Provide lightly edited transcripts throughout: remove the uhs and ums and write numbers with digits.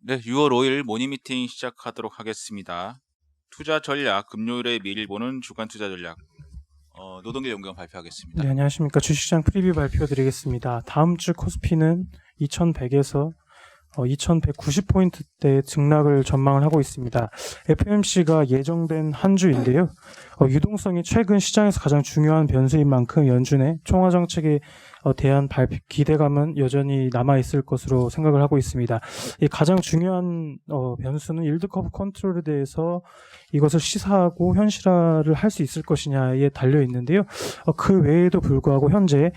네, 6월 5일 모닝미팅 시작하도록 하겠습니다. 투자 전략, 금요일에 미리 보는 주간 투자 전략. 노동계 연구원 발표하겠습니다. 네, 안녕하십니까. 주식시장 프리뷰 발표드리겠습니다. 다음 주 코스피는 2100에서 2190포인트대 증락을 전망을 하고 있습니다. FOMC가 예정된 한 주인데요. 유동성이 최근 시장에서 가장 중요한 변수인 만큼 연준의 총화정책에 대한 기대감은 여전히 남아있을 것으로 생각을 하고 있습니다. 이 가장 중요한 변수는 일드 커브 컨트롤에 대해서 이것을 시사하고 현실화를 할 수 있을 것이냐에 달려 있는데요. 그 외에도 불구하고 현재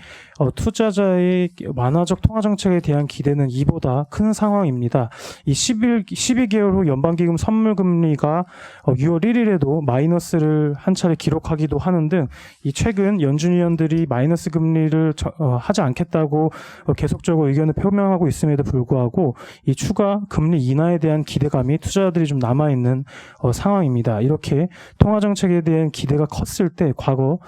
투자자의 완화적 통화정책에 대한 기대는 이보다 큰 상황입니다. 이 12개월 후 연방기금 선물금리가 6월 1일에도 마이너스를 한 차례 기록하기도 하는 등 이 최근 연준위원들이 마이너스 금리를 하지 않겠다고 계속적으로 의견을 표명하고 있음에도 불구하고 이 추가 금리 인하에 대한 기대감이 투자자들이 좀 남아있는 상황입니다. 이렇게 통화정책에 대한 기대가 컸을 때 과거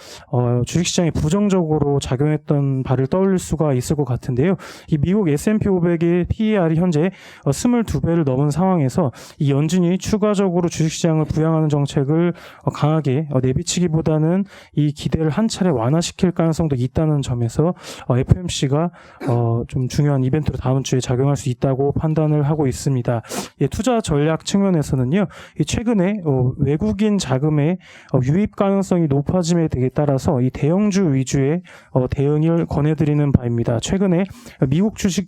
주식시장에 부정적으로 작용했던 바를 떠올릴 수가 있을 것 같은데요. 이 미국 S&P 500의 PER이 현재 22배를 넘은 상황에서 이 연준이 추가적으로 주식시장을 부양하는 정책을 강하게 내비치기보다는 이 기대를 한 차례 완화시킬 가능성도 있다는 점에서 FOMC가 좀 중요한 이벤트로 다음 주에 작용할 수 있다고 판단을 하고 있습니다. 투자 전략 측면에서는요, 최근에 외국인 자금의 유입 가능성이 높아짐에 따라서 이 대형주 위주의 대응을 권해드리는 바입니다. 최근에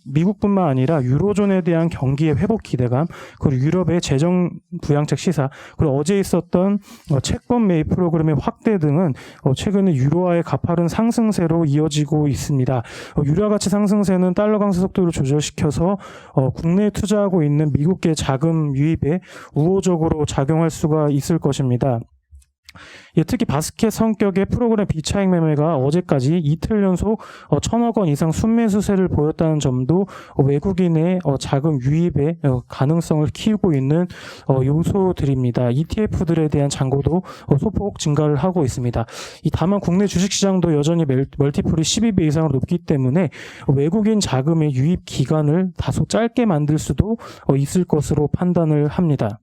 미국뿐만 아니라 유로존에 대한 경기의 회복 기대감, 그리고 유럽의 재정 부양책 시사, 그리고 어제 있었던 채권 매입 프로그램의 확대 등은 최근에 유로화의 가파른 상승세로 이어지고 있습니다. 유로화 가치 상승세는 달러 강세 속도를 조절시켜서 국내에 투자하고 있는 미국계 자금 유입에 우호적으로 작용할 수가 있을 것입니다. 특히 바스켓 성격의 프로그램 비차익 매매가 어제까지 이틀 연속 1,000억 원 이상 순매수세를 보였다는 점도 외국인의 자금 유입의 가능성을 키우고 있는 요소들입니다. ETF들에 대한 잔고도 소폭 증가를 하고 있습니다. 다만 국내 주식시장도 여전히 멀티플이 12배 이상으로 높기 때문에 외국인 자금의 유입 기간을 다소 짧게 만들 수도 있을 것으로 판단을 합니다.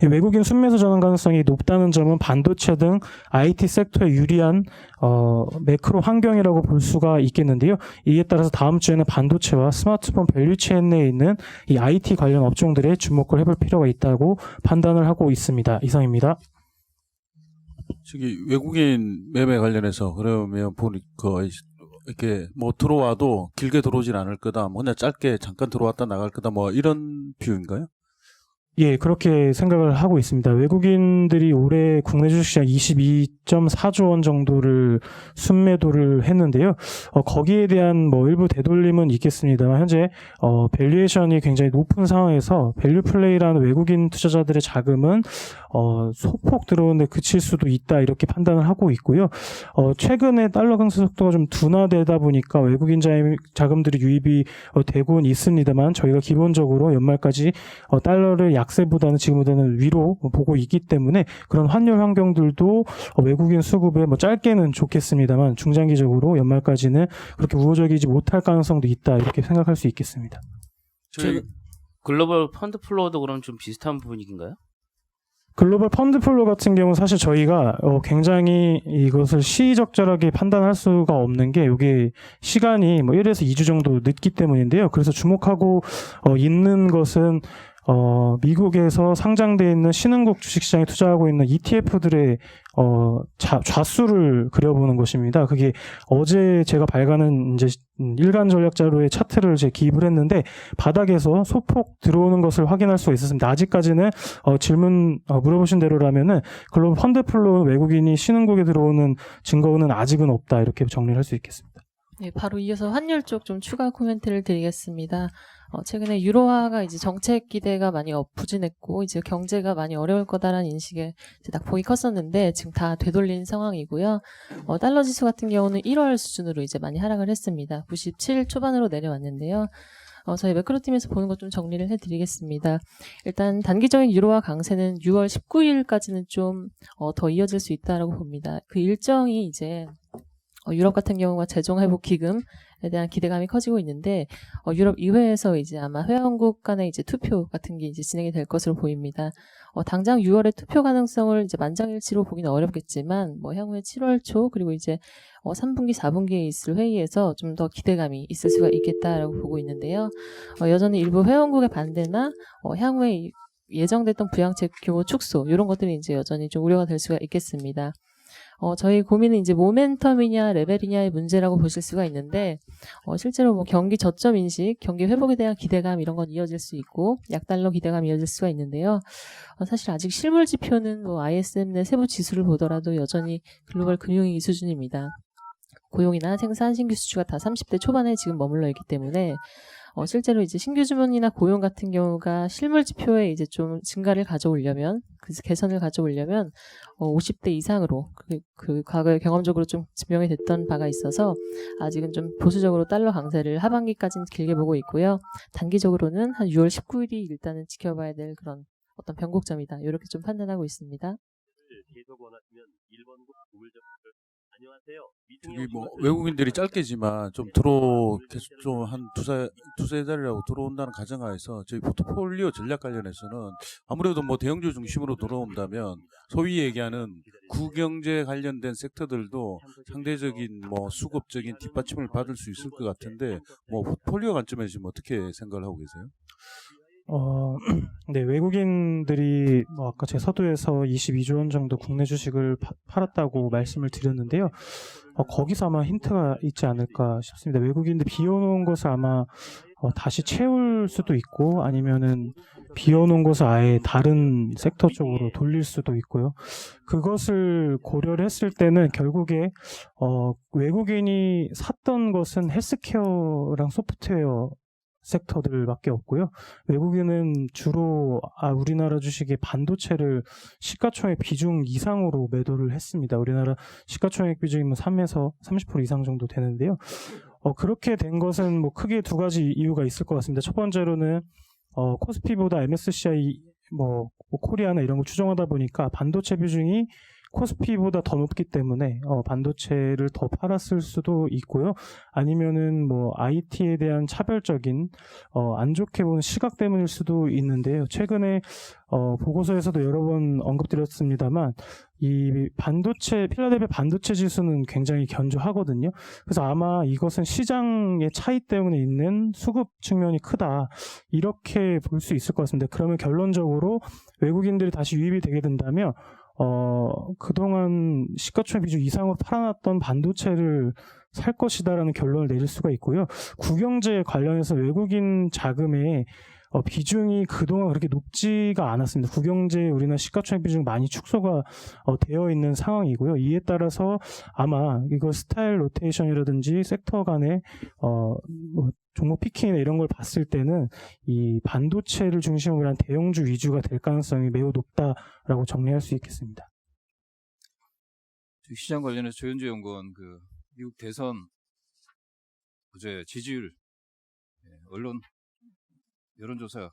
외국인 순매수 전환 가능성이 높다는 점은 반도체 등 IT 섹터에 유리한 매크로 환경이라고 볼 수가 있겠는데요. 이에 따라서 다음 주에는 반도체와 스마트폰 밸류체인 내에 있는 이 IT 관련 업종들에 주목을 해볼 필요가 있다고 판단을 하고 있습니다. 이상입니다. 저기 외국인 매매 관련해서 그러면 보니까 이렇게 뭐 들어와도 길게 들어오진 않을 거다. 뭐 그냥 짧게 잠깐 들어왔다 나갈 거다. 뭐 이런 뷰인가요? 예, 그렇게 생각을 하고 있습니다. 외국인들이 올해 국내 주식시장 22.4조 원 정도를 순매도를 했는데요. 거기에 대한 뭐 일부 되돌림은 있겠습니다만 현재 밸류에이션이 굉장히 높은 상황에서 밸류 플레이라는 외국인 투자자들의 자금은 소폭 들어오는데 그칠 수도 있다 이렇게 판단을 하고 있고요. 최근에 달러 강세 속도가 좀 둔화되다 보니까 외국인 자금들이 유입이 되고는 있습니다만 저희가 기본적으로 연말까지 달러를 약세보다는 지금보다는 위로 보고 있기 때문에 그런 환율 환경들도 외국인 수급에 뭐 짧게는 좋겠습니다만 중장기적으로 연말까지는 그렇게 우호적이지 못할 가능성도 있다 이렇게 생각할 수 있겠습니다. 저희 글로벌 펀드 플로어도 그럼 좀 비슷한 분위기인가요? 글로벌 펀드 플로어 같은 경우는 사실 저희가 굉장히 이것을 시의적절하게 판단할 수가 없는 게 이게 시간이 뭐 1에서 2주 정도 늦기 때문인데요. 그래서 주목하고 있는 것은 미국에서 상장되어 있는 신흥국 주식시장에 투자하고 있는 ETF들의 좌수를 그려보는 것입니다. 그게 어제 제가 발간한 이제 일간 전략 자료의 차트를 제 기입을 했는데 바닥에서 소폭 들어오는 것을 확인할 수가 있었습니다. 아직까지는 질문 물어보신 대로라면은 글로벌 펀드 플로우 외국인이 신흥국에 들어오는 증거는 아직은 없다 이렇게 정리를 할 수 있겠습니다. 네, 바로 이어서 환율 쪽 좀 추가 코멘트를 드리겠습니다. 최근에 유로화가 이제 정책 기대가 많이 부진했고 이제 경제가 많이 어려울 거다라는 인식에 이제 낙폭이 컸었는데 지금 다 되돌린 상황이고요. 달러 지수 같은 경우는 1월 수준으로 이제 많이 하락을 했습니다. 97 초반으로 내려왔는데요. 저희 매크로팀에서 보는 것 좀 정리를 해드리겠습니다. 일단 단기적인 유로화 강세는 6월 19일까지는 좀 더 이어질 수 있다라고 봅니다. 그 일정이 이제 유럽 같은 경우가 재정회복 기금 대한 기대감이 커지고 있는데 유럽 의회에서 이제 아마 회원국 간의 이제 투표 같은 게 이제 진행이 될 것으로 보입니다. 당장 6월에 투표 가능성을 이제 만장일치로 보기는 어렵겠지만 향후에 7월 초 그리고 이제 3분기, 4분기에 있을 회의에서 좀 더 기대감이 있을 수가 있겠다라고 보고 있는데요. 여전히 일부 회원국의 반대나 향후에 예정됐던 부양책 규모 축소 이런 것들이 이제 여전히 좀 우려가 될 수가 있겠습니다. 저희 고민은 이제 모멘텀이냐 레벨이냐의 문제라고 보실 수가 있는데 실제로 경기 저점 인식, 경기 회복에 대한 기대감 이런 건 이어질 수 있고 약달러 기대감이 이어질 수가 있는데요. 사실 아직 실물 지표는 ISM 내 세부 지수를 보더라도 여전히 글로벌 금융위기 수준입니다. 고용이나 생산 신규 수주가 다 30대 초반에 지금 머물러 있기 때문에 실제로 이제 신규 주문이나 고용 같은 경우가 실물 지표에 이제 좀 증가를 가져오려면, 개선을 가져오려면 50대 이상으로 그 과거에 경험적으로 좀 증명이 됐던 바가 있어서 아직은 좀 보수적으로 달러 강세를 하반기까지는 길게 보고 있고요. 단기적으로는 한 6월 19일이 일단은 지켜봐야 될 그런 어떤 변곡점이다. 이렇게 좀 판단하고 있습니다. 계속 원하시면 1번국 구글 접수를 안녕하세요. 저기 외국인들이 짧게지만 좀 계속 좀 한 두세 달이라고 들어온다는 가정하에서 저희 포트폴리오 전략 관련해서는 아무래도 대형주 중심으로 들어온다면 소위 얘기하는 구경제 관련된 섹터들도 상대적인 수급적인 뒷받침을 받을 수 있을 것 같은데 포트폴리오 관점에서 지금 어떻게 생각을 하고 계세요? 네, 외국인들이 아까 제 서두에서 22조 원 정도 국내 주식을 팔았다고 말씀을 드렸는데요. 거기서 아마 힌트가 있지 않을까 싶습니다. 외국인들 비워놓은 것을 아마 다시 채울 수도 있고 아니면은 비워놓은 것을 아예 다른 섹터 쪽으로 돌릴 수도 있고요. 그것을 고려를 했을 때는 결국에 외국인이 샀던 것은 헬스케어랑 소프트웨어 섹터들밖에 없고요. 외국인은 주로 우리나라 주식의 반도체를 시가총액 비중 이상으로 매도를 했습니다. 우리나라 시가총액 비중이 3에서 30% 이상 정도 되는데요. 그렇게 된 것은 크게 두 가지 이유가 있을 것 같습니다. 첫 번째로는 코스피보다 MSCI 코리아나 이런 걸 추정하다 보니까 반도체 비중이 코스피보다 더 높기 때문에 반도체를 더 팔았을 수도 있고요. 아니면은 IT에 대한 차별적인 안 좋게 보는 시각 때문일 수도 있는데요. 최근에 보고서에서도 여러 번 언급드렸습니다만 이 필라델피아 반도체 지수는 굉장히 견조하거든요. 그래서 아마 이것은 시장의 차이 때문에 있는 수급 측면이 크다. 이렇게 볼 수 있을 것 같습니다. 그러면 결론적으로 외국인들이 다시 유입이 되게 된다면 그동안 시가총액 비중 이상으로 팔아놨던 반도체를 살 것이다라는 결론을 내릴 수가 있고요. 국영제 관련해서 외국인 자금의 비중이 그동안 그렇게 높지가 않았습니다. 국영제 우리나라 시가총액 비중 많이 축소가 되어 있는 상황이고요. 이에 따라서 아마 이거 스타일 로테이션이라든지 섹터 간의 종목 피킹이나 이런 걸 봤을 때는 이 반도체를 중심으로 한 대형주 위주가 될 가능성이 매우 높다라고 정리할 수 있겠습니다. 시장 관련해서 조현주 연구원 미국 대선 어제 지지율 언론 여론조사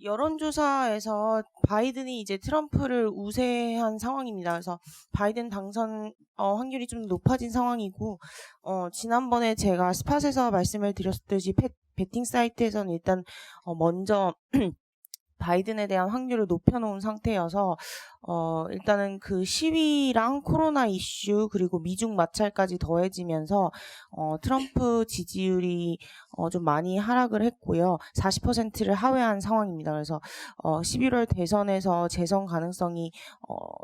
여론조사에서 바이든이 이제 트럼프를 우세한 상황입니다. 그래서 바이든 당선 확률이 좀 높아진 상황이고 지난번에 제가 스팟에서 말씀을 드렸듯이 베팅 사이트에서는 일단 먼저 바이든에 대한 확률을 높여놓은 상태여서 일단은 그 시위랑 코로나 이슈 그리고 미중 마찰까지 더해지면서 트럼프 지지율이 좀 많이 하락을 했고요. 40%를 하회한 상황입니다. 그래서 11월 대선에서 재선 가능성이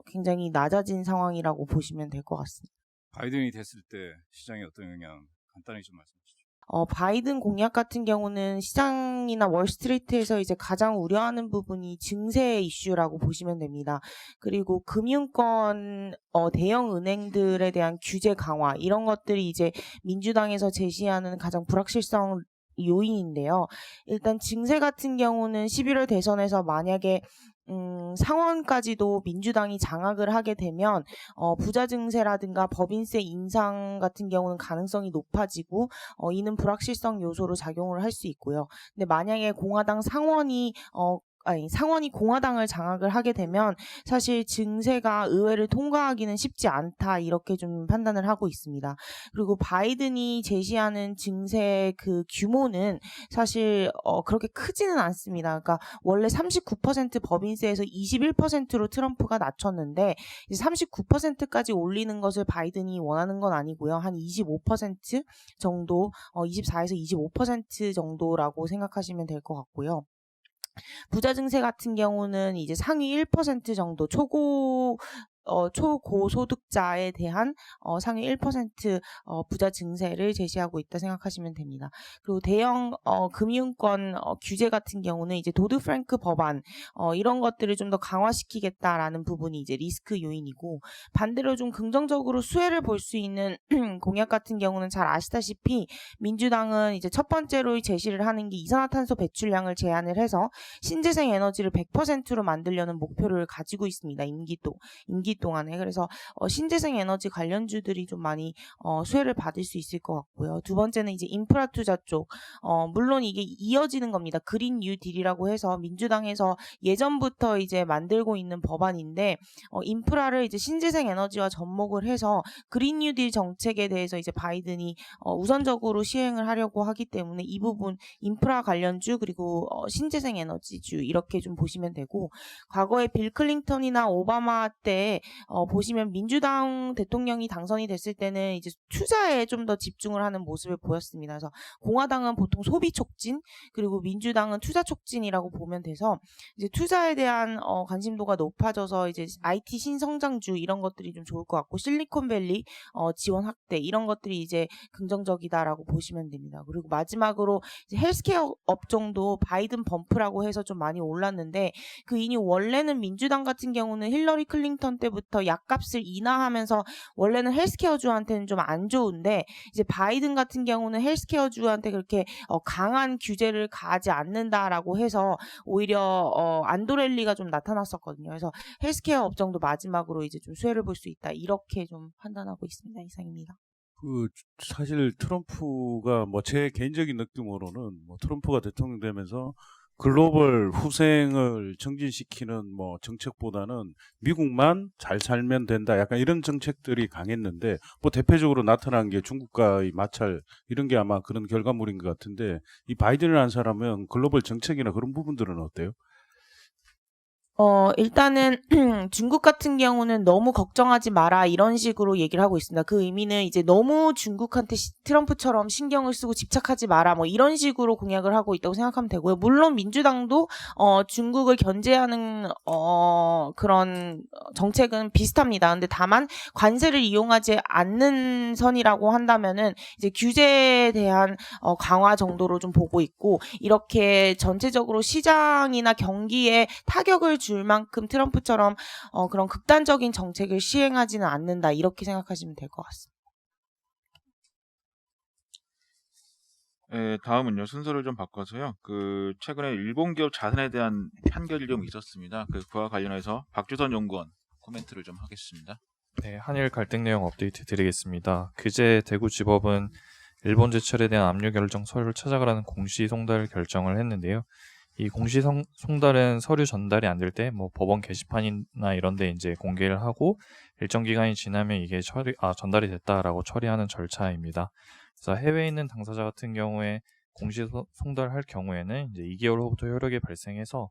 굉장히 낮아진 상황이라고 보시면 될 것 같습니다. 바이든이 됐을 때 시장에 어떤 영향 간단히 좀 말씀해 주시죠. 바이든 공약 같은 경우는 시장이나 월스트리트에서 이제 가장 우려하는 부분이 증세 이슈라고 보시면 됩니다. 그리고 금융권, 대형 은행들에 대한 규제 강화, 이런 것들이 이제 민주당에서 제시하는 가장 불확실성 요인인데요. 일단 증세 같은 경우는 11월 대선에서 만약에 상원까지도 민주당이 장악을 하게 되면 부자 증세라든가 법인세 인상 같은 경우는 가능성이 높아지고 이는 불확실성 요소로 작용을 할 수 있고요. 근데 만약에 공화당 상원이 상원이 공화당을 장악을 하게 되면 사실 증세가 의회를 통과하기는 쉽지 않다 이렇게 좀 판단을 하고 있습니다. 그리고 바이든이 제시하는 증세 그 규모는 사실 그렇게 크지는 않습니다. 그러니까 원래 39% 법인세에서 21%로 트럼프가 낮췄는데 이제 39%까지 올리는 것을 바이든이 원하는 건 아니고요. 한 25% 정도, 24에서 25% 정도라고 생각하시면 될 것 같고요. 부자 증세 같은 경우는 이제 상위 1% 정도 초고소득자에 대한 상위 1% 부자 증세를 제시하고 있다 생각하시면 됩니다. 그리고 대형 금융권 규제 같은 경우는 이제 도드 프랭크 법안 이런 것들을 좀 더 강화시키겠다라는 부분이 이제 리스크 요인이고, 반대로 좀 긍정적으로 수혜를 볼 수 있는 공약 같은 경우는 잘 아시다시피 민주당은 이제 첫 번째로 제시를 하는 게 이산화탄소 배출량을 제한을 해서 신재생 에너지를 100%로 만들려는 목표를 가지고 있습니다. 임기 동안에. 그래서 신재생 에너지 관련주들이 좀 많이 수혜를 받을 수 있을 것 같고요. 두 번째는 이제 인프라 투자 쪽. 물론 이게 이어지는 겁니다. 그린 뉴 딜이라고 해서 민주당에서 예전부터 이제 만들고 있는 법안인데, 인프라를 이제 신재생 에너지와 접목을 해서 그린 뉴 딜 정책에 대해서 이제 바이든이 우선적으로 시행을 하려고 하기 때문에 이 부분 인프라 관련주 그리고 신재생 에너지주 이렇게 좀 보시면 되고, 과거에 빌 클린턴이나 오바마 때 보시면 민주당 대통령이 당선이 됐을 때는 이제 투자에 좀 더 집중을 하는 모습을 보였습니다. 그래서 공화당은 보통 소비 촉진, 그리고 민주당은 투자 촉진이라고 보면 돼서 이제 투자에 대한 관심도가 높아져서 이제 IT 신성장주 이런 것들이 좀 좋을 것 같고, 실리콘밸리 지원 확대 이런 것들이 이제 긍정적이다라고 보시면 됩니다. 그리고 마지막으로 이제 헬스케어 업종도 바이든 범프라고 해서 좀 많이 올랐는데, 그 이유 원래는 민주당 같은 경우는 힐러리 클린턴 때부터 약값을 인하하면서 원래는 헬스케어주한테는 좀 안 좋은데, 이제 바이든 같은 경우는 헬스케어주한테 그렇게 강한 규제를 가하지 않는다라고 해서 오히려 안도랠리가 좀 나타났었거든요. 그래서 헬스케어 업종도 마지막으로 이제 좀 수혜를 볼 수 있다 이렇게 좀 판단하고 있습니다. 이상입니다. 사실 트럼프가 제 개인적인 느낌으로는 트럼프가 대통령 되면서 글로벌 후생을 증진시키는 정책보다는 미국만 잘 살면 된다, 약간 이런 정책들이 강했는데, 대표적으로 나타난 게 중국과의 마찰 이런 게 아마 그런 결과물인 것 같은데, 이 바이든이라는 사람은 글로벌 정책이나 그런 부분들은 어때요? 일단은 중국 같은 경우는 너무 걱정하지 마라 이런 식으로 얘기를 하고 있습니다. 그 의미는 이제 너무 중국한테 트럼프처럼 신경을 쓰고 집착하지 마라 이런 식으로 공약을 하고 있다고 생각하면 되고요. 물론 민주당도 중국을 견제하는 그런 정책은 비슷합니다. 근데 다만 관세를 이용하지 않는 선이라고 한다면은 이제 규제에 대한 강화 정도로 좀 보고 있고, 이렇게 전체적으로 시장이나 경기에 타격을 줄 만큼 트럼프처럼 그런 극단적인 정책을 시행하지는 않는다 이렇게 생각하시면 될 것 같습니다. 네, 다음은요. 순서를 좀 바꿔서요. 최근에 일본 기업 자산에 대한 판결이 좀 있었습니다. 그와 관련해서 박주선 연구원 코멘트를 좀 하겠습니다. 네, 한일 갈등 내용 업데이트 드리겠습니다. 그제 대구지법은 일본 제철에 대한 압류 결정 서류를 찾아가라는 공시 송달 결정을 했는데요. 이 공시 송달은 서류 전달이 안 될 때 법원 게시판이나 이런 데 이제 공개를 하고 일정 기간이 지나면 이게 전달이 됐다라고 처리하는 절차입니다. 그래서 해외에 있는 당사자 같은 경우에 공시 송달할 경우에는 이제 2개월 후부터 효력이 발생해서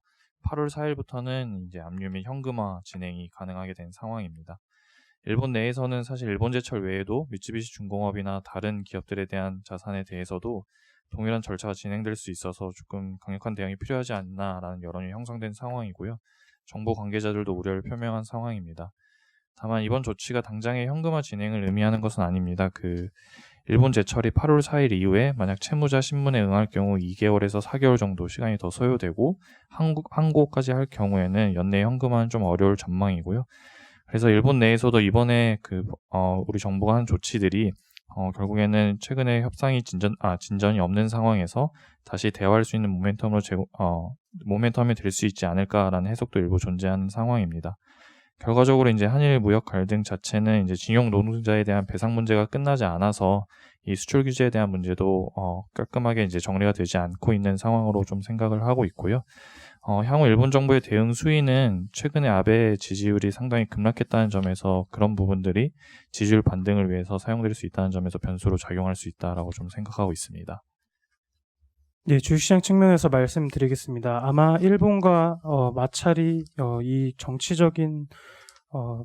8월 4일부터는 이제 압류 및 현금화 진행이 가능하게 된 상황입니다. 일본 내에서는 사실 일본제철 외에도 미쓰비시 중공업이나 다른 기업들에 대한 자산에 대해서도 동일한 절차가 진행될 수 있어서 조금 강력한 대응이 필요하지 않나라는 여론이 형성된 상황이고요. 정부 관계자들도 우려를 표명한 상황입니다. 다만 이번 조치가 당장의 현금화 진행을 의미하는 것은 아닙니다. 일본 제철이 8월 4일 이후에 만약 채무자 신문에 응할 경우 2개월에서 4개월 정도 시간이 더 소요되고 항고까지 할 경우에는 연내 현금화는 좀 어려울 전망이고요. 그래서 일본 내에서도 이번에 우리 정부가 한 조치들이 결국에는 최근에 협상이 진전이 없는 상황에서 다시 대화할 수 있는 모멘텀이 될 수 있지 않을까라는 해석도 일부 존재하는 상황입니다. 결과적으로 이제 한일 무역 갈등 자체는 이제 징용 노동자에 대한 배상 문제가 끝나지 않아서 이 수출 규제에 대한 문제도 깔끔하게 이제 정리가 되지 않고 있는 상황으로 좀 생각을 하고 있고요. 향후 일본 정부의 대응 수위는 최근에 아베 지지율이 상당히 급락했다는 점에서 그런 부분들이 지지율 반등을 위해서 사용될 수 있다는 점에서 변수로 작용할 수 있다라고 좀 생각하고 있습니다. 네, 주식시장 측면에서 말씀드리겠습니다. 아마 일본과 마찰이 이 정치적인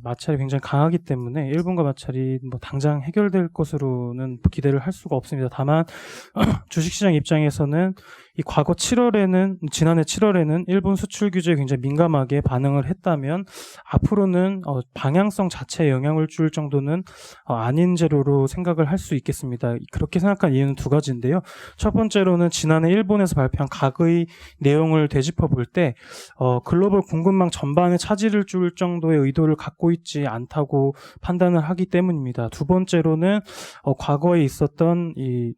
마찰이 굉장히 강하기 때문에 일본과 마찰이 뭐 당장 해결될 것으로는 기대를 할 수가 없습니다. 다만 주식시장 입장에서는 이 과거 지난해 7월에는 일본 수출 규제에 굉장히 민감하게 반응을 했다면 앞으로는 방향성 자체에 영향을 줄 정도는 아닌 재료로 생각을 할 수 있겠습니다. 그렇게 생각한 이유는 두 가지인데요. 첫 번째로는 지난해 일본에서 발표한 각의 내용을 되짚어 볼 때 글로벌 공급망 전반에 차질을 줄 정도의 의도를 갖고 있지 않다고 판단을 하기 때문입니다. 두 번째로는 과거에 있었던 이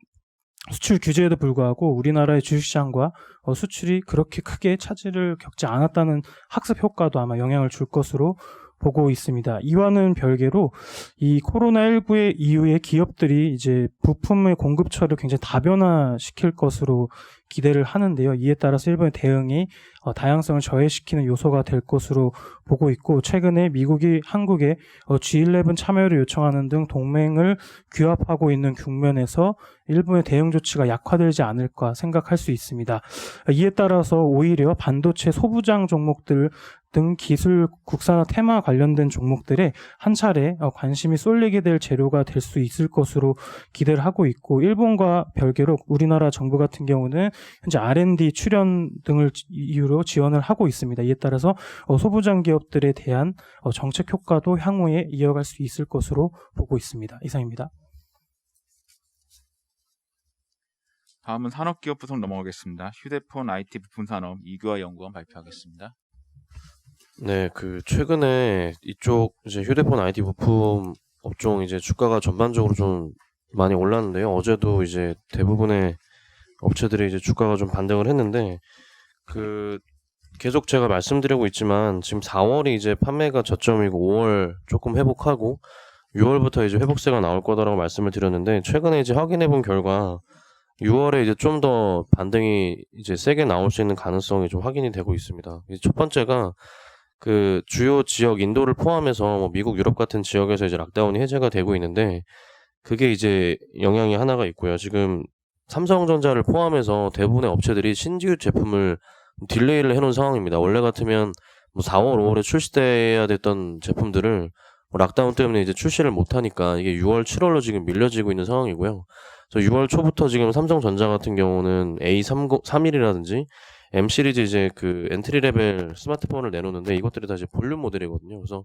수출 규제에도 불구하고 우리나라의 주식시장과 수출이 그렇게 크게 차질을 겪지 않았다는 학습 효과도 아마 영향을 줄 것으로 보고 있습니다. 이와는 별개로 이 코로나19의 이후에 기업들이 이제 부품의 공급처를 굉장히 다변화시킬 것으로 기대를 하는데요. 이에 따라서 일본의 대응이 다양성을 저해시키는 요소가 될 것으로 보고 있고, 최근에 미국이 한국에 G11 참여를 요청하는 등 동맹을 규합하고 있는 국면에서 일본의 대응 조치가 약화되지 않을까 생각할 수 있습니다. 이에 따라서 오히려 반도체 소부장 종목들 등 기술 국산화 테마 관련된 종목들에 한 차례 관심이 쏠리게 될 재료가 될 수 있을 것으로 기대를 하고 있고, 일본과 별개로 우리나라 정부 같은 경우는 현재 R&D 출연 등을 이유로 지원을 하고 있습니다. 이에 따라서 소부장 기업들에 대한 정책 효과도 향후에 이어갈 수 있을 것으로 보고 있습니다. 이상입니다. 다음은 산업기업 부서 넘어가겠습니다. 휴대폰 IT 부품 산업 이규화 연구원 발표하겠습니다. 네, 최근에 이쪽 이제 휴대폰 IT 부품 업종 이제 주가가 전반적으로 좀 많이 올랐는데요. 어제도 이제 대부분의 업체들이 이제 주가가 좀 반등을 했는데, 계속 제가 말씀드리고 있지만 지금 4월이 이제 판매가 저점이고 5월 조금 회복하고 6월부터 이제 회복세가 나올 거다라고 말씀을 드렸는데, 최근에 이제 확인해 본 결과 6월에 이제 좀 더 반등이 이제 세게 나올 수 있는 가능성이 좀 확인이 되고 있습니다. 첫 번째가 주요 지역 인도를 포함해서 뭐 미국, 유럽 같은 지역에서 이제 락다운이 해제가 되고 있는데, 그게 이제 영향이 하나가 있고요. 지금 삼성전자를 포함해서 대부분의 업체들이 신규 제품을 딜레이를 해놓은 상황입니다. 원래 같으면 뭐 4월, 5월에 출시돼야 됐던 제품들을 락다운 때문에 이제 출시를 못하니까 이게 6월, 7월로 지금 밀려지고 있는 상황이고요. 그래서 6월 초부터 지금 삼성전자 같은 경우는 A31이라든지 M 시리즈 이제 엔트리 레벨 스마트폰을 내놓는데, 이것들이 다 이제 볼륨 모델이거든요. 그래서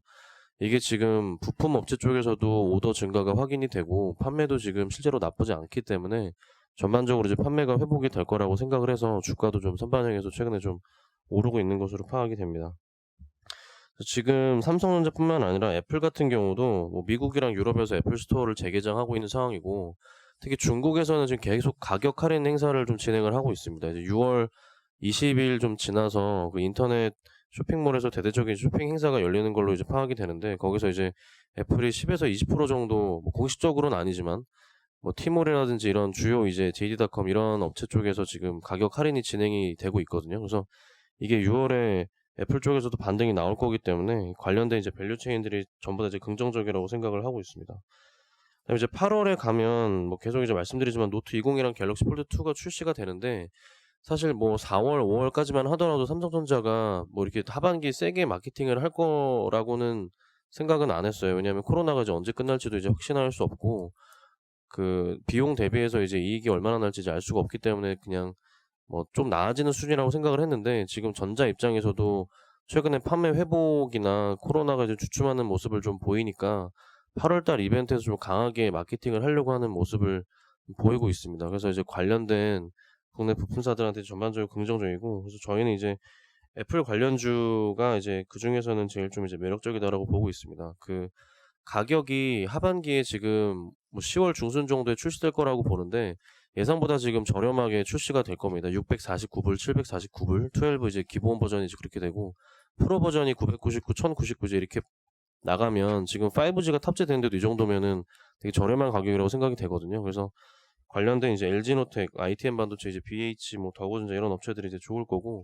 이게 지금 부품 업체 쪽에서도 오더 증가가 확인이 되고 판매도 지금 실제로 나쁘지 않기 때문에 전반적으로 이제 판매가 회복이 될 거라고 생각을 해서 주가도 좀 선반영해서 최근에 좀 오르고 있는 것으로 파악이 됩니다. 지금 삼성전자뿐만 아니라 애플 같은 경우도 뭐 미국이랑 유럽에서 애플 스토어를 재개장하고 있는 상황이고, 특히 중국에서는 지금 계속 가격 할인 행사를 좀 진행을 하고 있습니다. 이제 6월 20일 좀 지나서 인터넷 쇼핑몰에서 대대적인 쇼핑 행사가 열리는 걸로 이제 파악이 되는데, 거기서 이제 애플이 10에서 20% 정도, 뭐 공식적으로는 아니지만 뭐 티몰이라든지 이런 주요 이제 JD.com 이런 업체 쪽에서 지금 가격 할인이 진행이 되고 있거든요. 그래서 이게 6월에 애플 쪽에서도 반등이 나올 거기 때문에 관련된 이제 밸류 체인들이 전부 다 이제 긍정적이라고 생각을 하고 있습니다. 그다음에 이제 8월에 가면 뭐 계속 이제 말씀드리지만 노트 20이랑 갤럭시 폴드 2가 출시가 되는데, 사실 뭐 4월, 5월까지만 하더라도 삼성전자가 뭐 이렇게 하반기 세게 마케팅을 할 거라고는 생각은 안 했어요. 왜냐하면 코로나가 이제 언제 끝날지도 이제 확신할 수 없고, 비용 대비해서 이제 이익이 얼마나 날지 이제 알 수가 없기 때문에 그냥 뭐 좀 나아지는 수준이라고 생각을 했는데, 지금 전자 입장에서도 최근에 판매 회복이나 코로나가 이제 주춤하는 모습을 좀 보이니까 8월달 이벤트에서 좀 강하게 마케팅을 하려고 하는 모습을 보이고 있습니다. 그래서 이제 관련된 국내 부품사들한테 전반적으로 긍정적이고, 그래서 저희는 이제 애플 관련주가 이제 그 중에서는 제일 좀 이제 매력적이다라고 보고 있습니다. 가격이 하반기에 지금 뭐 10월 중순 정도에 출시될 거라고 보는데, 예상보다 지금 저렴하게 출시가 될 겁니다. 649불, 749불, 12 이제 기본 버전이 이제 그렇게 되고, 프로 버전이 999, 1099 이제 이렇게 나가면 지금 5G가 탑재되는데도 이 정도면은 되게 저렴한 가격이라고 생각이 되거든요. 그래서 관련된 이제 LG노텍, ITM 반도체, 이제 BH, 뭐 더고전자 이런 업체들이 이제 좋을 거고,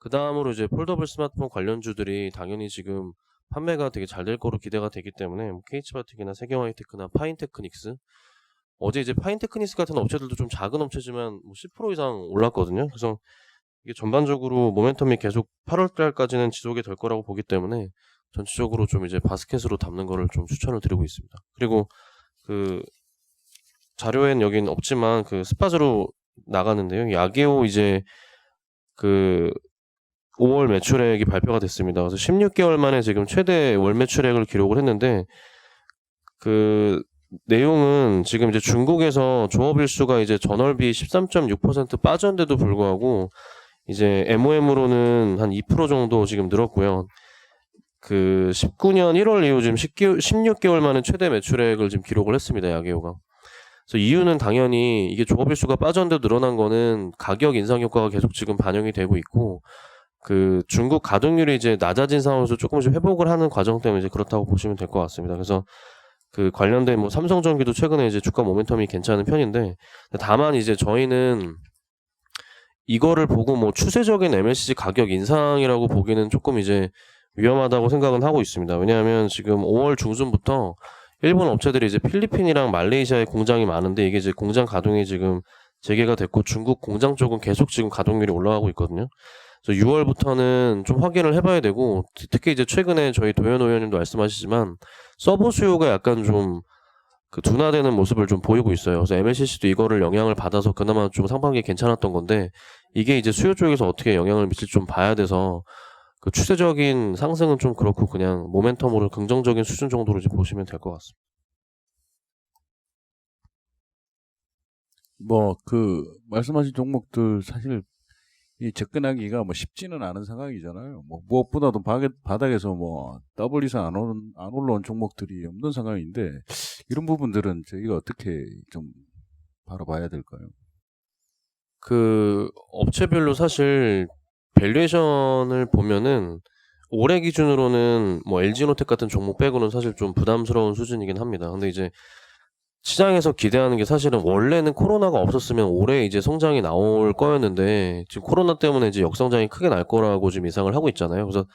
그 다음으로 이제 폴더블 스마트폰 관련주들이 당연히 지금 판매가 되게 잘 될 거로 기대가 되기 때문에 뭐 KH바텍이나 세경하이테크나 파인테크닉스, 어제 이제 파인테크닉스 같은 업체들도 좀 작은 업체지만 뭐 10% 이상 올랐거든요. 그래서 이게 전반적으로 모멘텀이 계속 8월 달까지는 지속이 될 거라고 보기 때문에 전체적으로 좀 이제 바스켓으로 담는 거를 좀 추천을 드리고 있습니다. 그리고 그 자료엔 여긴 없지만 그 스팟으로 나가는데요. 야게오 이제 그 5월 매출액이 발표가 됐습니다. 그래서 16개월 만에 지금 최대 월 매출액을 기록을 했는데 그 내용은 지금 이제 중국에서 조업일수가 이제 전월비 13.6% 빠졌는데도 불구하고 이제 MOM으로는 한 2% 정도 지금 늘었고요. 그 19년 1월 이후 지금 16개월 만에 최대 매출액을 지금 기록을 했습니다. 야게오가. 그래서 이유는 당연히 이게 조업일수가 빠졌는데도 늘어난 거는 가격 인상 효과가 계속 지금 반영이 되고 있고 그 중국 가동률이 이제 낮아진 상황에서 조금씩 회복을 하는 과정 때문에 이제 그렇다고 보시면 될 것 같습니다. 그래서 그 관련된 뭐 삼성전기도 최근에 이제 주가 모멘텀이 괜찮은 편인데 다만 이제 저희는 이거를 보고 뭐 추세적인 MLCC 가격 인상이라고 보기는 조금 이제 위험하다고 생각은 하고 있습니다. 왜냐하면 지금 5월 중순부터 일본 업체들이 이제 필리핀이랑 말레이시아에 공장이 많은데 이게 이제 공장 가동이 지금 재개가 됐고 중국 공장 쪽은 계속 지금 가동률이 올라가고 있거든요. 그래서 6월부터는 좀 확인을 해봐야 되고 특히 이제 최근에 저희 도현 의원님도 말씀하시지만 서버 수요가 약간 좀 그 둔화되는 모습을 좀 보이고 있어요. 그래서 MLCC도 이거를 영향을 받아서 그나마 좀 상반기에 괜찮았던 건데 이게 이제 수요 쪽에서 어떻게 영향을 미칠지 좀 봐야 돼서 그 추세적인 상승은 좀 그렇고 그냥 모멘텀으로 긍정적인 수준 정도로 이제 보시면 될 것 같습니다. 뭐 그 말씀하신 종목들 사실 이 접근하기가 뭐 쉽지는 않은 상황이잖아요. 뭐 무엇보다도 바닥에서 뭐 더블 이상 안 올라온 종목들이 없는 상황인데 이런 부분들은 저희가 어떻게 좀 바라봐야 될까요? 그 업체별로 사실 밸류에이션을 보면은 올해 기준으로는 뭐 LG노텍 같은 종목 빼고는 사실 좀 부담스러운 수준이긴 합니다. 근데 이제 시장에서 기대하는 게 사실은 원래는 코로나가 없었으면 올해 이제 성장이 나올 거였는데 지금 코로나 때문에 이제 역성장이 크게 날 거라고 지금 예상을 하고 있잖아요. 그래서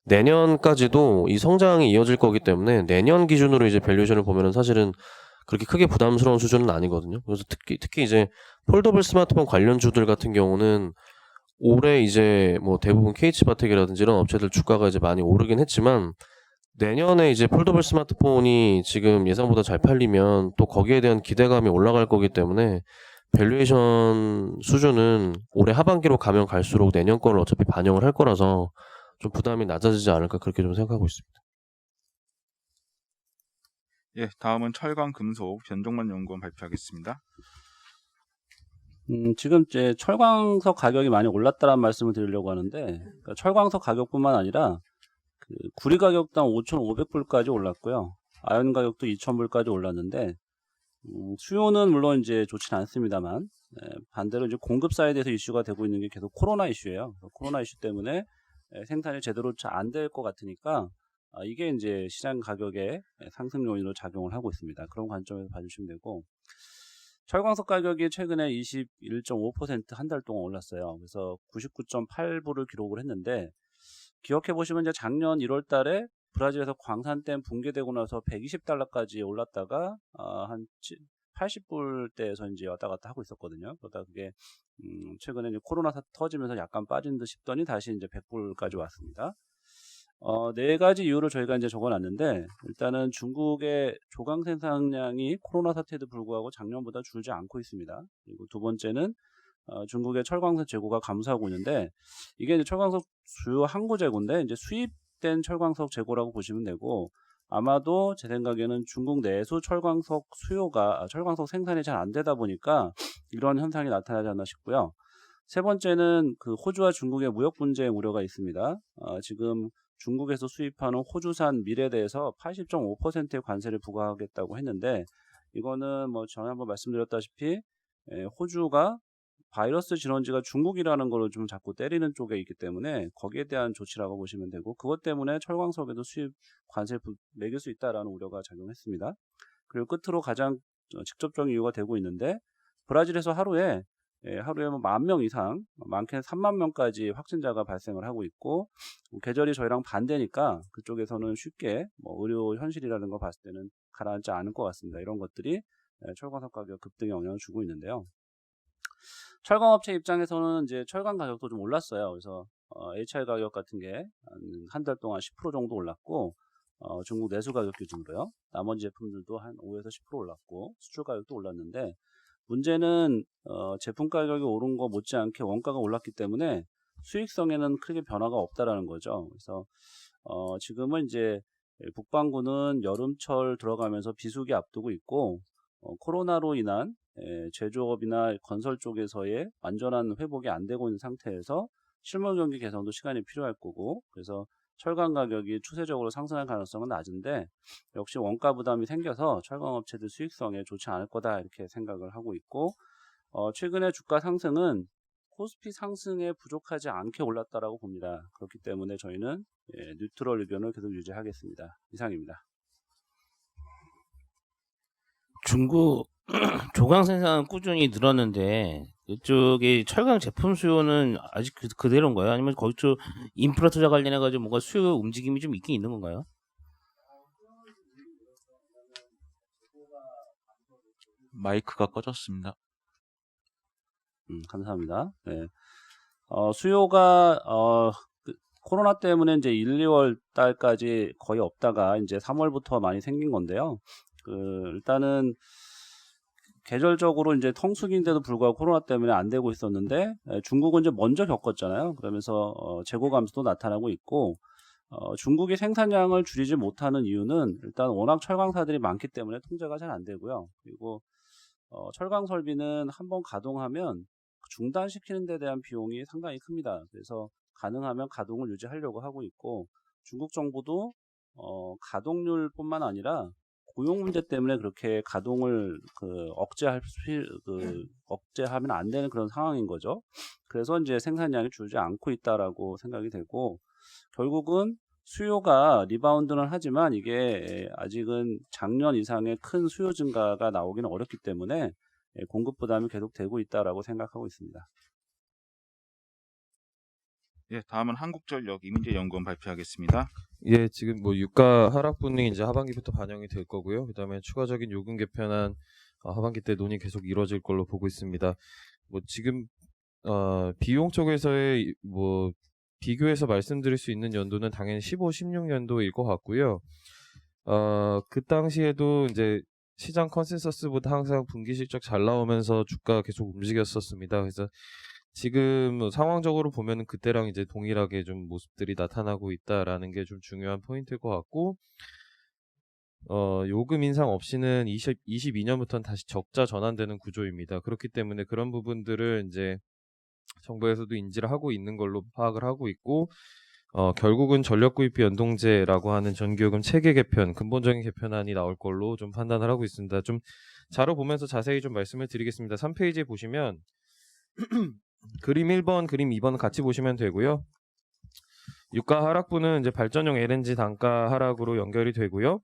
내년까지도 이 성장이 이어질 거기 때문에 내년 기준으로 이제 밸류에이션을 보면은 사실은 그렇게 크게 부담스러운 수준은 아니거든요. 그래서 특히 이제 폴더블 스마트폰 관련주들 같은 경우는 올해 이제 뭐 대부분 KH바텍이라든지 이런 업체들 주가가 이제 많이 오르긴 했지만 내년에 이제 폴더블 스마트폰이 지금 예상보다 잘 팔리면 또 거기에 대한 기대감이 올라갈 거기 때문에 밸류에이션 수준은 올해 하반기로 가면 갈수록 내년 거를 어차피 반영을 할 거라서 좀 부담이 낮아지지 않을까 그렇게 좀 생각하고 있습니다. 예, 다음은 철강금속 변종만 연구원 발표하겠습니다. 지금 이제 철광석 가격이 많이 올랐다는 말씀을 드리려고 하는데, 그러니까 철광석 가격뿐만 아니라 그 구리 가격당 5,500불까지 올랐고요. 아연 가격도 2,000불까지 올랐는데, 수요는 물론 이제 좋지는 않습니다만, 반대로 이제 공급 사이드에서 이슈가 되고 있는 게 계속 코로나 이슈예요. 코로나 이슈 때문에 생산이 제대로 잘 안 될 것 같으니까, 이게 이제 시장 가격의 상승 요인으로 작용을 하고 있습니다. 그런 관점에서 봐주시면 되고, 철광석 가격이 최근에 21.5% 한 달 동안 올랐어요. 그래서 99.8불을 기록을 했는데, 기억해 보시면 이제 작년 1월 달에 브라질에서 광산댐 붕괴되고 나서 120달러까지 올랐다가 한 80불대에서 이제 왔다 갔다 하고 있었거든요. 그러다 그게 최근에 이제 코로나 터지면서 약간 빠진 듯 싶더니 다시 이제 100불까지 왔습니다. 네 가지 이유를 저희가 이제 적어놨는데, 일단은 중국의 조강 생산량이 코로나 사태에도 불구하고 작년보다 줄지 않고 있습니다. 그리고 두 번째는 중국의 철광석 재고가 감소하고 있는데, 이게 이제 철광석 주요 항구 재고인데 이제 수입된 철광석 재고라고 보시면 되고, 아마도 제 생각에는 중국 내수 철광석 철광석 생산이 잘 안 되다 보니까 이런 현상이 나타나지 않나 싶고요. 세 번째는 그 호주와 중국의 무역 분쟁 우려가 있습니다. 지금 중국에서 수입하는 호주산 밀에 대해서 80.5%의 관세를 부과하겠다고 했는데, 이거는 뭐 전에 한번 말씀드렸다시피 호주가 바이러스 진원지가 중국이라는 거를 좀 자꾸 때리는 쪽에 있기 때문에 거기에 대한 조치라고 보시면 되고, 그것 때문에 철광석에도 수입 관세 매길 수 있다라는 우려가 작용했습니다. 그리고 끝으로 가장 직접적인 이유가 되고 있는데, 브라질에서 하루에 하루에 10,000명 이상, 많게는 30,000명까지 확진자가 발생을 하고 있고, 계절이 저희랑 반대니까 그쪽에서는 쉽게 의료 현실이라는 거 봤을 때는 가라앉지 않을 것 같습니다. 이런 것들이 철광석 가격 급등에 영향을 주고 있는데요. 철강업체 입장에서는 이제 철강 가격도 좀 올랐어요. 그래서 HR 가격 같은 게 한 달 동안 10% 정도 올랐고, 중국 내수 가격 기준으로요. 나머지 제품들도 한 5에서 10% 올랐고, 수출 가격도 올랐는데, 문제는 제품 가격이 오른 거 못지않게 원가가 올랐기 때문에 수익성에는 크게 변화가 없다라는 거죠. 그래서 지금은 이제 북반구는 여름철 들어가면서 비수기 앞두고 있고, 코로나로 인한 제조업이나 건설 쪽에서의 완전한 회복이 안 되고 있는 상태에서 실물 경기 개선도 시간이 필요할 거고, 그래서 철강 가격이 추세적으로 상승할 가능성은 낮은데, 역시 원가 부담이 생겨서 철강업체들 수익성에 좋지 않을 거다 이렇게 생각을 하고 있고, 최근에 주가 상승은 코스피 상승에 부족하지 않게 올랐다라고 봅니다. 그렇기 때문에 저희는 뉴트럴 의견을 계속 유지하겠습니다. 이상입니다. 중국 조강 생산 꾸준히 늘었는데 이쪽이 철강 제품 수요는 아직 그대로인가요? 아니면 거기 쪽 인프라 투자 관련해 가지고 뭔가 수요 움직임이 좀 있긴 있는 건가요? 마이크가 꺼졌습니다. 감사합니다. 네. 수요가 코로나 때문에 이제 1, 2월 달까지 거의 없다가 이제 3월부터 많이 생긴 건데요. 일단은 계절적으로 이제 성수기인데도 불구하고 코로나 때문에 안 되고 있었는데, 중국은 이제 먼저 겪었잖아요. 그러면서 재고 감소도 나타나고 있고, 중국이 생산량을 줄이지 못하는 이유는 일단 워낙 철강사들이 많기 때문에 통제가 잘 안 되고요. 그리고 철강 설비는 한번 가동하면 중단시키는 데 대한 비용이 상당히 큽니다. 그래서 가능하면 가동을 유지하려고 하고 있고, 중국 정부도 가동률뿐만 아니라 고용 문제 때문에 그렇게 가동을 억제하면 안 되는 그런 상황인 거죠. 그래서 이제 생산량이 줄지 않고 있다라고 생각이 되고, 결국은 수요가 리바운드는 하지만 이게 아직은 작년 이상의 큰 수요 증가가 나오기는 어렵기 때문에 공급 부담이 계속 되고 있다라고 생각하고 있습니다. 예, 다음은 한국전력 이민재 연구원 발표하겠습니다. 예, 지금 뭐 유가 하락분이 이제 하반기부터 반영이 될 거고요. 그다음에 추가적인 요금 개편안 하반기 때 논의 계속 이루어질 걸로 보고 있습니다. 뭐 지금 비용 쪽에서의 뭐 비교해서 말씀드릴 수 있는 연도는 당연히 15, 16년도일 것 같고요. 그 당시에도 이제 시장 컨센서스보다 항상 분기 실적 잘 나오면서 주가 계속 움직였었습니다. 그래서 지금 상황적으로 보면은 그때랑 이제 동일하게 좀 모습들이 나타나고 있다라는 게 좀 중요한 포인트일 것 같고, 요금 인상 없이는 22년부터는 다시 적자 전환되는 구조입니다. 그렇기 때문에 그런 부분들을 이제 정부에서도 인지를 하고 있는 걸로 파악을 하고 있고, 결국은 전력구입비 연동제라고 하는 전기요금 체계 개편, 근본적인 개편안이 나올 걸로 좀 판단을 하고 있습니다. 좀 자료 보면서 자세히 좀 말씀을 드리겠습니다. 3페이지에 보시면 그림 1번, 그림 2번 같이 보시면 되고요. 유가 하락분은 이제 발전용 LNG 단가 하락으로 연결이 되고요.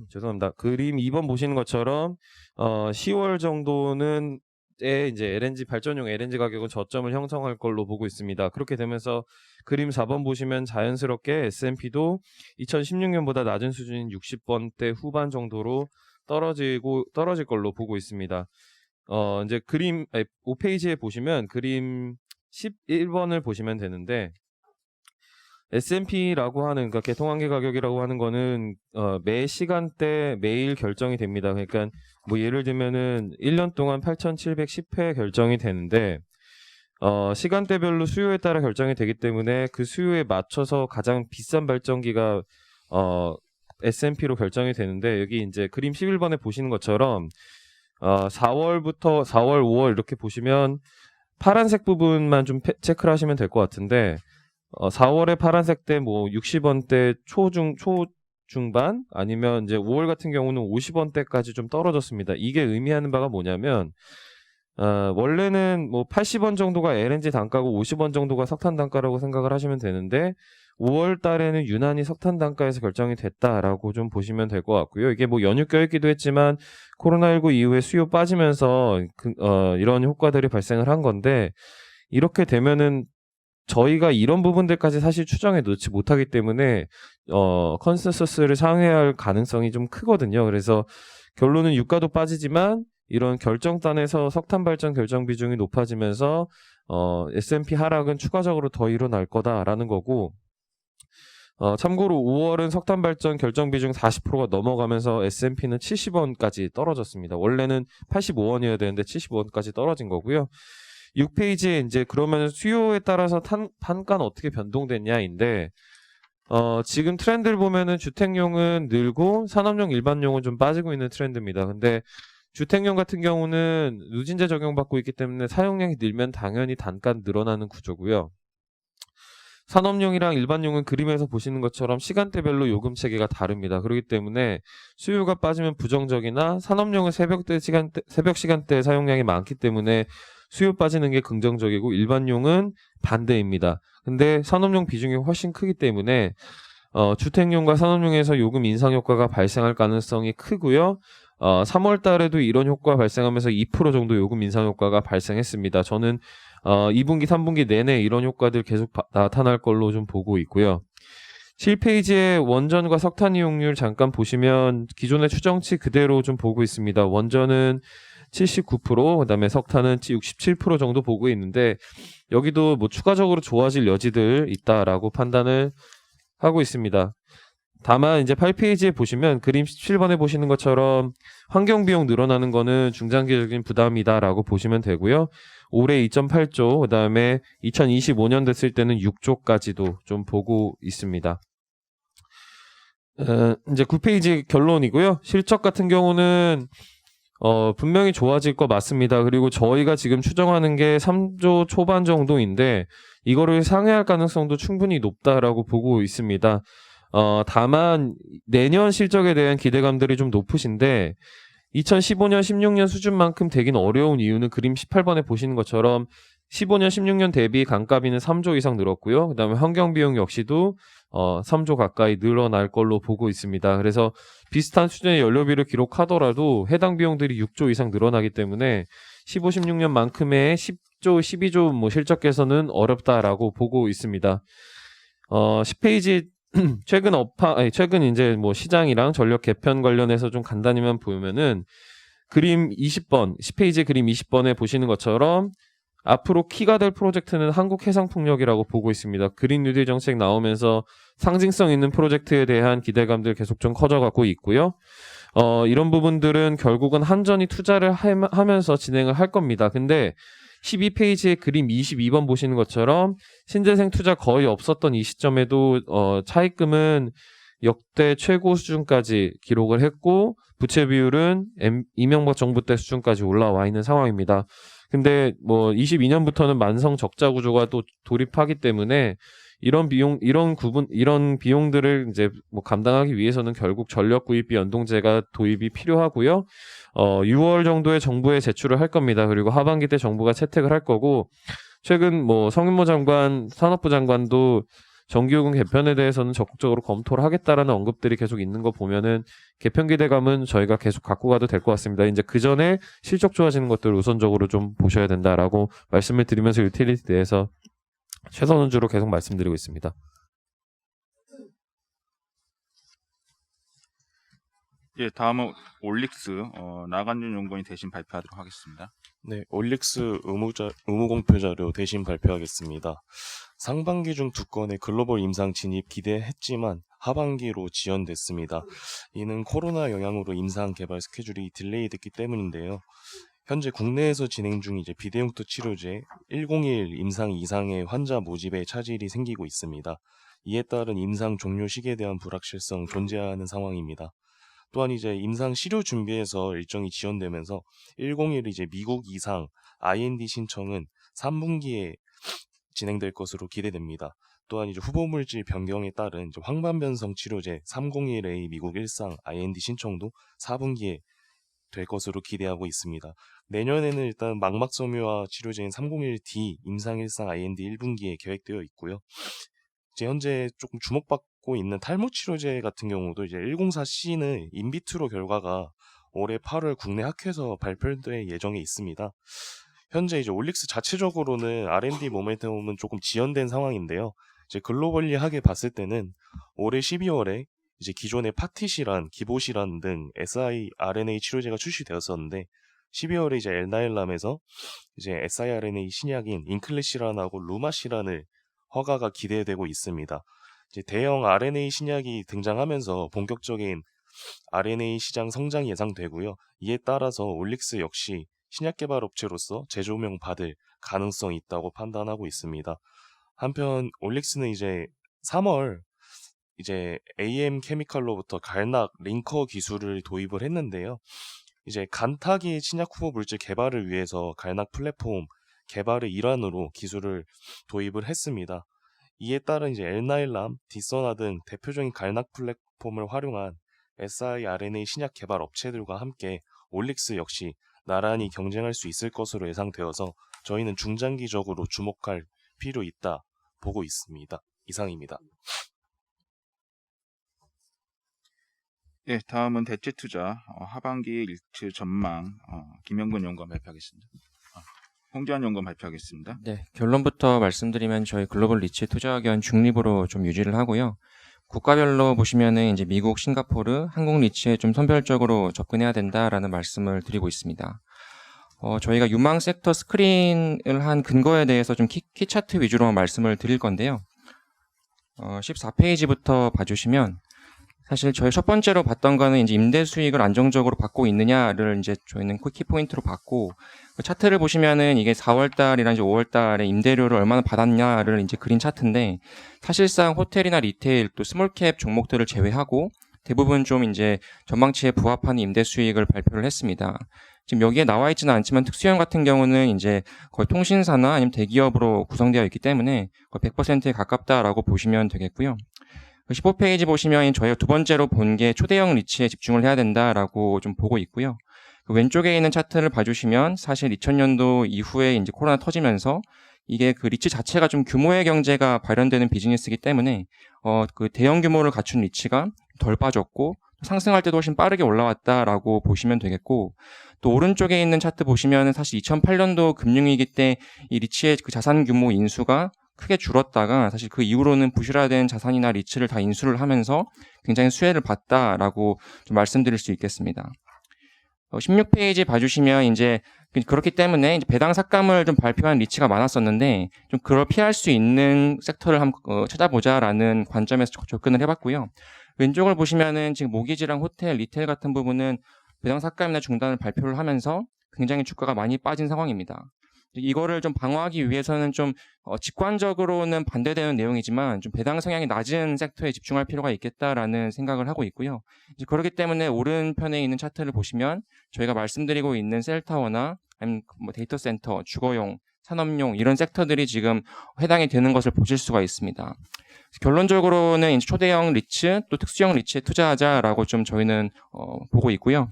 죄송합니다. 그림 2번 보시는 것처럼 10월 정도는 이제 발전용 LNG 가격은 저점을 형성할 걸로 보고 있습니다. 그렇게 되면서 그림 4번 보시면 자연스럽게 S&P도 2016년보다 낮은 수준인 60번대 후반 정도로 떨어질 걸로 보고 있습니다. 이제 그림 5페이지에 보시면 그림 11번을 보시면 되는데, S&P라고 하는, 그러니까 개통한계 가격이라고 하는 거는 매 시간대 매일 결정이 됩니다. 그러니까 뭐 예를 들면은 1년 동안 8,710회 결정이 되는데, 시간대별로 수요에 따라 결정이 되기 때문에 그 수요에 맞춰서 가장 비싼 발전기가 S&P로 결정이 되는데, 여기 이제 그림 11번에 보시는 것처럼 4월부터 4월, 5월 이렇게 보시면 파란색 부분만 좀 체크를 하시면 될 것 같은데, 4월에 파란색 때 뭐 60원대 초중반 아니면 이제 5월 같은 경우는 50원대까지 좀 떨어졌습니다. 이게 의미하는 바가 뭐냐면, 원래는 뭐 80원 정도가 LNG 단가고 50원 정도가 석탄 단가라고 생각을 하시면 되는데, 5월 달에는 유난히 석탄 단가에서 결정이 됐다라고 좀 보시면 될 것 같고요. 이게 뭐 연휴 껴있기도 했지만 코로나19 이후에 수요 빠지면서 이런 효과들이 발생을 한 건데 이렇게 되면은 저희가 이런 부분들까지 사실 추정해 놓지 못하기 때문에 컨센서스를 상회할 가능성이 좀 크거든요. 그래서 결론은 유가도 빠지지만 이런 결정단에서 석탄 발전 결정 비중이 높아지면서 S&P 하락은 추가적으로 더 일어날 거다라는 거고 참고로 5월은 석탄 발전 결정 비중 40%가 넘어가면서 S&P는 70원까지 떨어졌습니다. 원래는 85원이어야 되는데 75원까지 떨어진 거고요. 6페이지에 이제 그러면 수요에 따라서 단가는 어떻게 변동됐냐인데 지금 트렌드를 보면은 주택용은 늘고 산업용 일반용은 좀 빠지고 있는 트렌드입니다. 근데 주택용 같은 경우는 누진제 적용받고 있기 때문에 사용량이 늘면 당연히 단가는 늘어나는 구조고요. 산업용이랑 일반용은 그림에서 보시는 것처럼 시간대별로 요금 체계가 다릅니다. 그렇기 때문에 수요가 빠지면 부정적이나 산업용은 새벽 시간대 사용량이 많기 때문에 수요 빠지는 게 긍정적이고 일반용은 반대입니다. 근데 산업용 비중이 훨씬 크기 때문에 주택용과 산업용에서 요금 인상 효과가 발생할 가능성이 크고요. 3월 달에도 이런 효과가 발생하면서 2% 정도 요금 인상 효과가 발생했습니다. 저는 2분기, 3분기 내내 이런 효과들 계속 나타날 걸로 좀 보고 있고요. 7페이지에 원전과 석탄 이용률 잠깐 보시면 기존의 추정치 그대로 좀 보고 있습니다. 원전은 79%, 그다음에 석탄은 67% 정도 보고 있는데 여기도 뭐 추가적으로 좋아질 여지들 있다라고 판단을 하고 있습니다. 다만 이제 8페이지에 보시면 그림 17번에 보시는 것처럼 환경 비용 늘어나는 거는 중장기적인 부담이다라고 보시면 되고요. 올해 2.8조, 그다음에 2025년 됐을 때는 6조까지도 좀 보고 있습니다. 이제 9페이지 결론이고요. 실적 같은 경우는 분명히 좋아질 거 맞습니다. 그리고 저희가 지금 추정하는 게 3조 초반 정도인데 이거를 상회할 가능성도 충분히 높다라고 보고 있습니다. 다만 내년 실적에 대한 기대감들이 좀 높으신데 2015년, 16년 수준만큼 되긴 어려운 이유는 그림 18번에 보시는 것처럼 15년, 16년 대비 감가비는 3조 이상 늘었고요. 그다음에 환경비용 역시도 3조 가까이 늘어날 걸로 보고 있습니다. 그래서 비슷한 수준의 연료비를 기록하더라도 해당 비용들이 6조 이상 늘어나기 때문에 15, 16년만큼의 10조, 12조 뭐 실적 개선은 어렵다라고 보고 있습니다. 10페이지 최근 이제 뭐 시장이랑 전력 개편 관련해서 좀 간단히만 보면은 그림 20번, 10페이지 그림 20번에 보시는 것처럼 앞으로 키가 될 프로젝트는 한국해상풍력이라고 보고 있습니다. 그린 뉴딜 정책 나오면서 상징성 있는 프로젝트에 대한 기대감들 계속 좀 커져가고 있고요. 이런 부분들은 결국은 한전이 투자를 하면서 진행을 할 겁니다. 근데 12페이지에 그림 22번 보시는 것처럼 신재생 투자 거의 없었던 이 시점에도 차입금은 역대 최고 수준까지 기록을 했고 부채 비율은 이명박 정부 때 수준까지 올라와 있는 상황입니다. 근데 뭐 22년부터는 만성 적자 구조가 또 돌입하기 때문에 이런 비용들을 이제 뭐 감당하기 위해서는 결국 전력 구입비 연동제가 도입이 필요하고요. 6월 정도에 정부에 제출을 할 겁니다. 그리고 하반기 때 정부가 채택을 할 거고 최근 뭐 성윤모 장관, 산업부 장관도 정기요금 개편에 대해서는 적극적으로 검토를 하겠다라는 언급들이 계속 있는 거 보면은 개편 기대감은 저희가 계속 갖고 가도 될 것 같습니다. 이제 그 전에 실적 좋아지는 것들을 우선적으로 좀 보셔야 된다라고 말씀을 드리면서 유틸리티에 대해서 최선원주로 계속 말씀드리고 있습니다. 예, 다음은 올릭스 나간준 연구원이 대신 발표하도록 하겠습니다. 네, 올릭스 의무공표 자료 대신 발표하겠습니다. 상반기 중 2건의 글로벌 임상 진입 기대했지만 하반기로 지연됐습니다. 이는 코로나 영향으로 임상 개발 스케줄이 딜레이 됐기 때문인데요. 현재 국내에서 진행 중 이제 비대용투 치료제 101 임상 이상의 환자 모집에 차질이 생기고 있습니다. 이에 따른 임상 종료 시기에 대한 불확실성 존재하는 상황입니다. 또한 이제 임상 시료 준비에서 일정이 지연되면서 101 이제 미국 이상 IND 신청은 3분기에 진행될 것으로 기대됩니다. 또한 이제 후보물질 변경에 따른 이제 황반변성 치료제 301A 미국 일상 IND 신청도 4분기에 될 것으로 기대하고 있습니다. 내년에는 일단 망막섬유화 치료제인 301D 임상 일상 IND 1분기에 계획되어 있고요. 이제 현재 조금 주목받고 있는 탈모 치료제 같은 경우도 이제 104C는 인비트로 결과가 올해 8월 국내 학회에서 발표될 예정에 있습니다. 현재 이제 올릭스 자체적으로는 R&D 모멘텀은 조금 지연된 상황인데요. 이제 글로벌리하게 봤을 때는 올해 12월에 이제 기존의 파티시란, 기보시란 등 siRNA 치료제가 출시되었었는데 12월에 이제 엘나일람에서 이제 siRNA 신약인 인클레시란하고 루마시란을 허가가 기대되고 있습니다. 이제 대형 RNA 신약이 등장하면서 본격적인 RNA 시장 성장이 예상되고요. 이에 따라서 올릭스 역시 신약 개발 업체로서 재조명 받을 가능성이 있다고 판단하고 있습니다. 한편 올릭스는 이제 3월 이제 AM 케미칼로부터 갈낙 링커 기술을 도입을 했는데요. 이제 간타기 신약 후보 물질 개발을 위해서 갈낙 플랫폼 개발의 일환으로 기술을 도입을 했습니다. 이에 따른 이제 엘나일람, 디서나 등 대표적인 갈낙 플랫폼을 활용한 siRNA 신약 개발 업체들과 함께 올릭스 역시 나란히 경쟁할 수 있을 것으로 예상되어서 저희는 중장기적으로 주목할 필요 있다 보고 있습니다. 이상입니다. 예, 다음은 대체투자 하반기 일치 전망 김영근 연구원 발표하겠습니다. 홍지한 연구원 발표하겠습니다. 네, 결론부터 말씀드리면 저희 글로벌 리츠 투자 의견 중립으로 좀 유지를 하고요. 국가별로 보시면은 이제 미국, 싱가포르, 한국 리츠에 좀 선별적으로 접근해야 된다라는 말씀을 드리고 있습니다. 저희가 유망 섹터 스크린을 한 근거에 대해서 좀 키 차트 위주로 말씀을 드릴 건데요. 14페이지부터 봐주시면 사실 저희 첫 번째로 봤던 거는 이제 임대 수익을 안정적으로 받고 있느냐를 이제 저희는 키 포인트로 봤고, 그 차트를 보시면은 이게 4월 달이랑 이제 5월 달에 임대료를 얼마나 받았냐를 이제 그린 차트인데, 사실상 호텔이나 리테일 또 스몰캡 종목들을 제외하고 대부분 좀 이제 전망치에 부합하는 임대 수익을 발표를 했습니다. 지금 여기에 나와 있지는 않지만 특수형 같은 경우는 이제 거의 통신사나 아니면 대기업으로 구성되어 있기 때문에 거의 100%에 가깝다라고 보시면 되겠고요. 15페이지 보시면 저희가 두 번째로 본 게 초대형 리츠에 집중을 해야 된다라고 좀 보고 있고요. 그 왼쪽에 있는 차트를 봐주시면 사실 2000년도 이후에 이제 코로나 터지면서 이게 그 리츠 자체가 좀 규모의 경제가 발현되는 비즈니스이기 때문에 그 대형 규모를 갖춘 리츠가 덜 빠졌고 상승할 때도 훨씬 빠르게 올라왔다라고 보시면 되겠고, 또 오른쪽에 있는 차트 보시면 사실 2008년도 금융위기 때 이 리츠의 그 자산 규모 인수가 크게 줄었다가 사실 그 이후로는 부실화된 자산이나 리츠를 다 인수를 하면서 굉장히 수혜를 봤다라고 좀 말씀드릴 수 있겠습니다. 16페이지 봐주시면 이제 그렇기 때문에 이제 배당 삭감을 좀 발표한 리츠가 많았었는데 좀 그걸 피할 수 있는 섹터를 한번 찾아보자라는 관점에서 접근을 해봤고요. 왼쪽을 보시면은 지금 모기지랑 호텔, 리테일 같은 부분은 배당 삭감이나 중단을 발표를 하면서 굉장히 주가가 많이 빠진 상황입니다. 이거를 좀 방어하기 위해서는 좀 직관적으로는 반대되는 내용이지만 좀 배당 성향이 낮은 섹터에 집중할 필요가 있겠다라는 생각을 하고 있고요. 이제 그렇기 때문에 오른편에 있는 차트를 보시면 저희가 말씀드리고 있는 셀타워나 아니면 뭐 데이터 센터, 주거용, 산업용 이런 섹터들이 지금 해당이 되는 것을 보실 수가 있습니다. 결론적으로는 이제 초대형 리츠 또 특수형 리츠에 투자하자라고 좀 저희는 보고 있고요.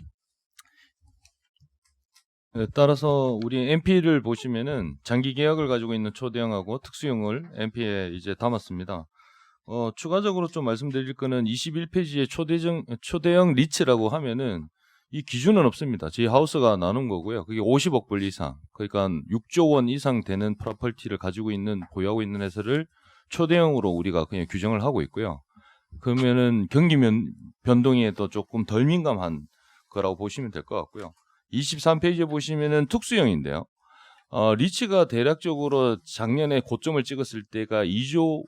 따라서 우리 NP를 보시면은 장기 계약을 가지고 있는 초대형하고 특수형을 NP에 이제 담았습니다. 추가적으로 좀 말씀드릴 거는 21페이지에 초대형 리츠라고 하면은 이 기준은 없습니다. 저희 하우스가 나눈 거고요. 그게 50억 불 이상, 그러니까 6조 원 이상 되는 프로퍼티를 가지고 있는 보유하고 있는 회사를 초대형으로 우리가 그냥 규정을 하고 있고요. 그러면은 경기 변동에 더 조금 덜 민감한 거라고 보시면 될 것 같고요. 23페이지에 보시면은 특수형인데요. 리츠가 대략적으로 작년에 고점을 찍었을 때가 2조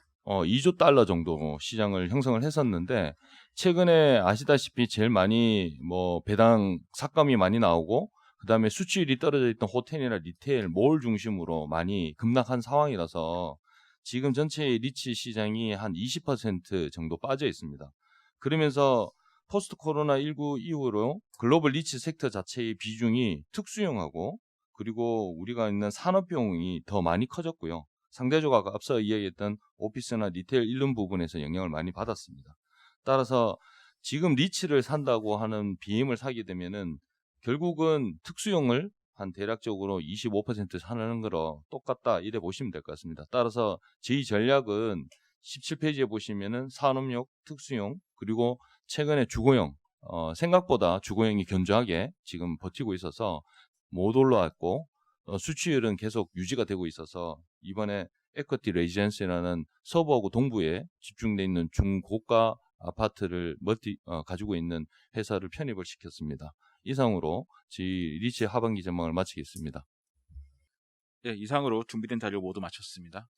달러 정도 시장을 형성을 했었는데, 최근에 아시다시피 제일 많이 뭐 배당 삭감이 많이 나오고 그다음에 수치율이 떨어져 있던 호텔이나 리테일, 몰 중심으로 많이 급락한 상황이라서 지금 전체 리츠 시장이 한 20% 정도 빠져 있습니다. 그러면서 포스트 코로나19 이후로 글로벌 리츠 섹터 자체의 비중이 특수형하고 그리고 우리가 있는 산업용이 더 많이 커졌고요. 상대적으로 아까 앞서 이야기했던 오피스나 리테일 이런 부분에서 영향을 많이 받았습니다. 따라서 지금 리츠를 산다고 하는 BM을 사게 되면은 결국은 특수형을 한 대략적으로 25% 사는 거로 똑같다 이래 보시면 될 것 같습니다. 따라서 저희 전략은 17페이지에 보시면은 산업용, 특수용, 그리고 최근에 주거용, 생각보다 주거용이 견조하게 지금 버티고 있어서 못 올라왔고, 수취율은 계속 유지가 되고 있어서 이번에 에쿼티 레지던스라는 서부하고 동부에 집중돼 있는 중고가 아파트를 가지고 있는 회사를 편입을 시켰습니다. 이상으로 저희 리츠 하반기 전망을 마치겠습니다. 네, 이상으로 준비된 자료 모두 마쳤습니다.